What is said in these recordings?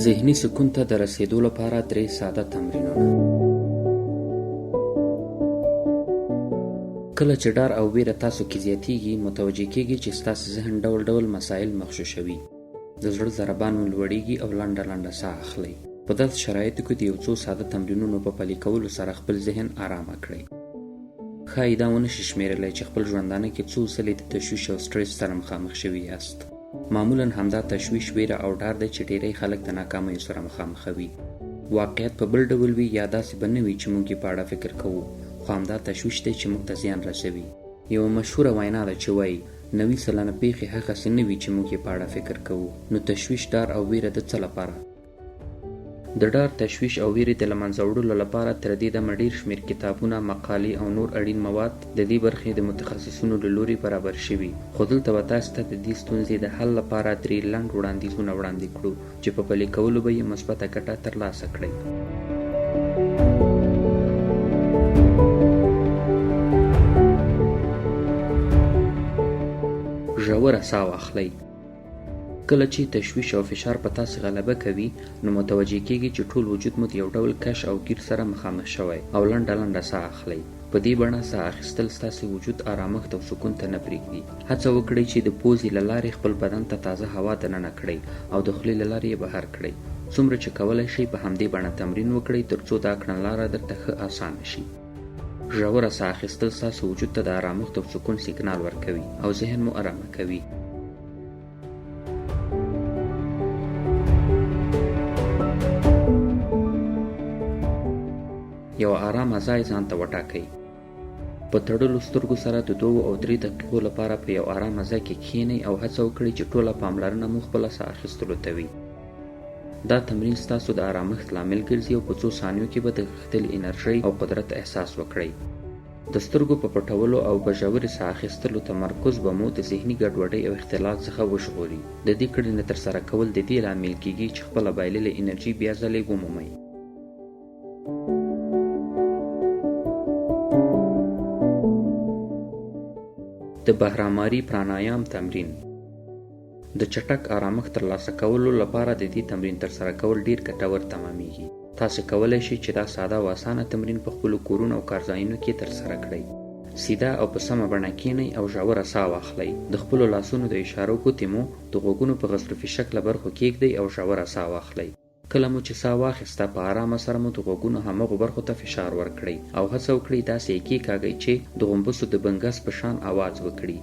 ذهني سکون ته د رسیدو لپاره 3 ساده تمرینونه. کله چې ډار او ویره تاسو کې زیاتیږي، متوجه کیږئ چې ستاسو ذهن ډول ډول مسایل مغشوشوي. د زړه ضربان مو لوړیږي او لنډه لنډه ساه اخلئ. په داسې شرایطو کې د یو څو ساده تمرینونو په پلي کولو سره خپل ذهن آرامه کړئ. ښایي دا ونه شي شمیرلی چې خپل ژوندانه کې څو ځلې د تشویش او سټرس سره مخامخ شوي یاست. معمولا همدا تشویش، ویره او ډار دی چې ډیری خلک د ناکامیو سره مخامخوي. واقعیت په بل ډول وي یا داسې به نه وي چې موږ یې په اړه فکر کوو، خو همدا تشویش دی چې موږ ته زیان رسوي. یوه مشهوره وینا ده چې وایي 90% پیښې هغسې نه وي چې موږ یې په اړه فکر کوو. نو تشویش، ډار او ویره د څه لپاره؟ د ډار، تشویش او ویرې د له منځه وړلو لپاره تر دې دمه ډېر شمېر کتابونه، مقالې او نور اړین مواد د دې برخې د متخصصینو له لوري برابر شوي. خو دلته به تاسو ته د دې ستونزې د حل لپاره 3 لنډ وړاندیزونه وړاندې کړو چې په پلي کولو به یې مثبته ګټه ترلاسه کړئ. ژوره ساه واخلئ. کله چې تشویش او فشار په تاسو غلبه کوي، نو متوجه کیږئ چې ټول وجود مو د یو ډول کش او گیر سره مخامخ شوی او لنډه لنډه ساه اخلئ. په دې بڼه ساه اخیستل ستاسو وجود آرامښت او سکون ته نه پرېږدي. هڅه وکړئ چې د پوزې له لارې خپل بدن ته تازه هوا دننه کړئ او د خولې له لارې یې بهر کړئ. څومره چې کولی شئ په همدې بڼه تمرین وکړئ ترڅو دا کړنلاره درته ښه اسانه شي. ژوره ساه اخیستل ستاسو وجود ته د آرامښت او سکون سیګنال ورکوي او ذهن مو آرامه کوي. یو آرامه ځای ځان ته وټاکئ. په تړلو سترګو سره د 2 او 3 دقیقو لپاره په یو آرامه ځای کې کښینئ او هڅه وکړئ چې ټوله پاملرنه مو خپله ساه اخیستلو ته وي. دا تمرین ستاسو د آرامښت لامل ګرځي او په څو ثانیو کې به د غښتلې انرژۍ او قدرت احساس وکړئ. د سترګو په پټولو او په ژورې ساه اخیستلو تمرکز به مو د ذهني ګډوډۍ او اختلال څخه وژغوري. د دې کړنې ترسره کول د دې لامل کیږي چې خپله بایللې انرژي بیا ځلې ومومئ. د بهراماري پرانایام تمرین. د چټک آرامښت ترلاسه کولو لپاره د دې تمرین ترسره کول ډیر ګټور تمامیږي. تاسو کولی شئ چې دا ساده او اسانه تمرین په خپلو کورونو او کارځایونو کې ترسره کړئ. سیده او په سمه بڼه کښینئ او ژوره ساه واخلئ. د خپلو لاسونو د اشارو ګوتې مو د غوږونو په غضروفي شکله برخو کیږدئ او ژوره ساه واخلئ. کله مو چې ساه واخیسته، په آرامه سره مو د غوږونو همغو برخو ته فشار ورکړئ او هڅه وکړئ داسې یې کېکاږئ چې د غومبسو د بنګس په شان آواز وکړي.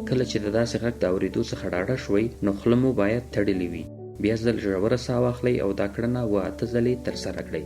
کله چې د داسې غږ د اورېدو څخه ډاډه شوئ، نو خوله مو باید تړلې وي. بیا ځل ژوره ساه واخلئ او دا کړنه 8 ځلې ترسره کړئ.